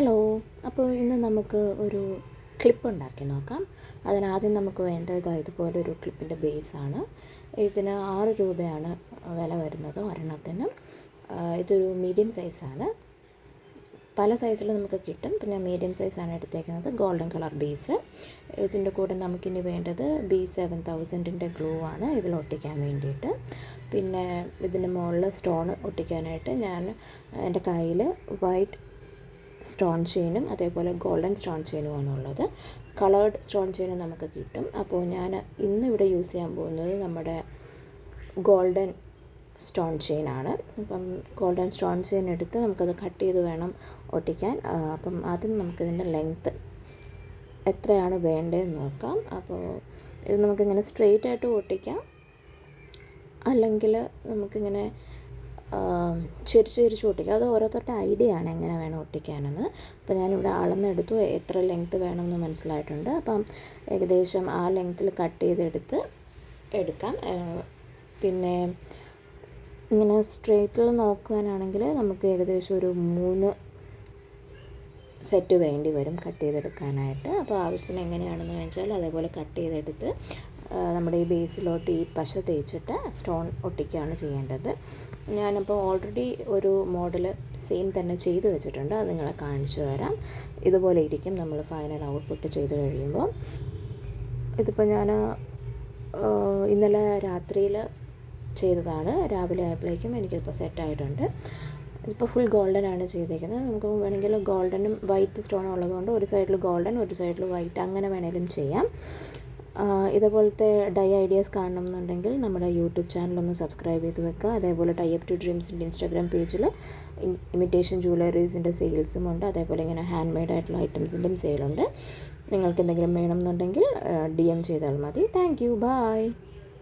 Hello. അപ്പോൾ ഇന്ന് നമുക്ക് ഒരു ക്ലിപ്പ് ഉണ്ടാക്കി നോക്കാം. അതിനാദ്യം നമുക്ക് വേണ്ടത് ഇതുപോലൊരു ക്ലിപ്പിൻ്റെ ബേസാണ്. ഇതിന് 6 രൂപയാണ് വില വരുന്നത് ഒരെണ്ണത്തിന്. ഇതൊരു മീഡിയം സൈസാണ്. പല സൈസിൽ നമുക്ക് കിട്ടും. ഇപ്പം ഞാൻ മീഡിയം സൈസാണ് എടുത്തേക്കുന്നത്. Golden colour base. ഇതിൻ്റെ കൂടെ നമുക്കിനി വേണ്ടത് B7000ൻ്റെ ഗ്ലൂ ആണ് ഇതിൽ ഒട്ടിക്കാൻ വേണ്ടിയിട്ട്. പിന്നെ ഇതിൻ്റെ മുകളിൽ സ്റ്റോൺ ഒട്ടിക്കാനായിട്ട് ഞാൻ എൻ്റെ കയ്യിൽ വൈറ്റ് സ്റ്റോൺ ചെയിനും അതേപോലെ ഗോൾഡൻ സ്റ്റോൺ ചെയിനുമാണ് ഉള്ളത്. കളേർഡ് സ്റ്റോൺ ചെയിനും നമുക്ക് കിട്ടും. അപ്പോൾ ഞാൻ ഇന്നിവിടെ യൂസ് ചെയ്യാൻ പോകുന്നത് നമ്മുടെ ഗോൾഡൻ സ്റ്റോൺ ചെയിനാണ്. അപ്പം ഗോൾഡൻ സ്റ്റോൺ ചെയിൻ എടുത്ത് നമുക്കത് കട്ട് ചെയ്ത് വേണം ഒട്ടിക്കാൻ. അപ്പം ആദ്യം നമുക്കിതിൻ്റെ ലെങ്ത്ത് എത്രയാണ് വേണ്ടതെന്ന് നോക്കാം. അപ്പോൾ ഇത് നമുക്കിങ്ങനെ സ്ട്രെയിറ്റ് ആയിട്ട് ഒട്ടിക്കാം, അല്ലെങ്കിൽ നമുക്കിങ്ങനെ ചെരിച്ച് ഒട്ടിക്കുക. അത് ഓരോരുത്തരുടെ ഐഡിയ ആണ് എങ്ങനെ വേണം ഒട്ടിക്കാനെന്ന്. അപ്പോൾ ഞാനിവിടെ അളന്നെടുത്തു, എത്ര ലെങ്ത്ത് വേണമെന്ന് മനസ്സിലായിട്ടുണ്ട്. അപ്പം ഏകദേശം ആ ലെങ്ത്തിൽ കട്ട് ചെയ്തെടുത്ത് എടുക്കാം. പിന്നെ ഇങ്ങനെ സ്ട്രെയിറ്റിൽ നോക്കുവാനാണെങ്കിൽ നമുക്ക് ഏകദേശം ഒരു 3 സെറ്റ് വേണ്ടി വരും കട്ട് ചെയ്തെടുക്കാനായിട്ട്. അപ്പോൾ ആവശ്യത്തിന് എങ്ങനെയാണെന്ന് വെച്ചാൽ അതേപോലെ കട്ട് ചെയ്തെടുത്ത് നമ്മുടെ ഈ ബേസിലോട്ട് ഈ പശ തേച്ചിട്ട് സ്റ്റോൺ ഒട്ടിക്കുകയാണ് ചെയ്യേണ്ടത്. ഞാനപ്പോൾ ഓൾറെഡി ഒരു മോഡൽ സെയിം തന്നെ ചെയ്ത് വെച്ചിട്ടുണ്ട്. അത് നിങ്ങളെ കാണിച്ചു തരാം. ഇതുപോലെ ഇരിക്കും നമ്മൾ ഫൈനൽ ഔട്ട്പുട്ട് ചെയ്ത് കഴിയുമ്പോൾ. ഇതിപ്പോൾ ഞാൻ ഇന്നലെ രാത്രിയിൽ ചെയ്തതാണ്. രാവിലെ ആയപ്പോഴേക്കും എനിക്കിപ്പോൾ സെറ്റായിട്ടുണ്ട്. ഇപ്പോൾ ഫുൾ ഗോൾഡനാണ് ചെയ്തേക്കുന്നത്. നമുക്ക് വേണമെങ്കിൽ ഗോൾഡനും വൈറ്റ് സ്റ്റോണും ഉള്ളതുകൊണ്ട് ഒരു സൈഡിൽ ഗോൾഡൻ ഒരു സൈഡിൽ വൈറ്റ് അങ്ങനെ വേണമെങ്കിലും ചെയ്യാം. ഇതുപോലത്തെ ഡൈ ഐഡിയാസ് കാണണമെന്നുണ്ടെങ്കിൽ നമ്മുടെ യൂട്യൂബ് ചാനലൊന്ന് സബ്സ്ക്രൈബ് ചെയ്ത് വെക്കുക. അതേപോലെ ടൈപ്പ് ടു ഡ്രീംസിൻ്റെ ഇൻസ്റ്റാഗ്രാം പേജിൽ ഇമിറ്റേഷൻ ജ്വല്ലറീസിൻ്റെ സെയിൽസും ഉണ്ട്. അതേപോലെ ഇങ്ങനെ ഹാൻഡ് മെയ്ഡ് ആയിട്ടുള്ള ഐറ്റംസിൻ്റെയും സെയിലുണ്ട്. നിങ്ങൾക്ക് എന്തെങ്കിലും വേണമെന്നുണ്ടെങ്കിൽ DM ചെയ്താൽ മതി. Thank you. ബൈ.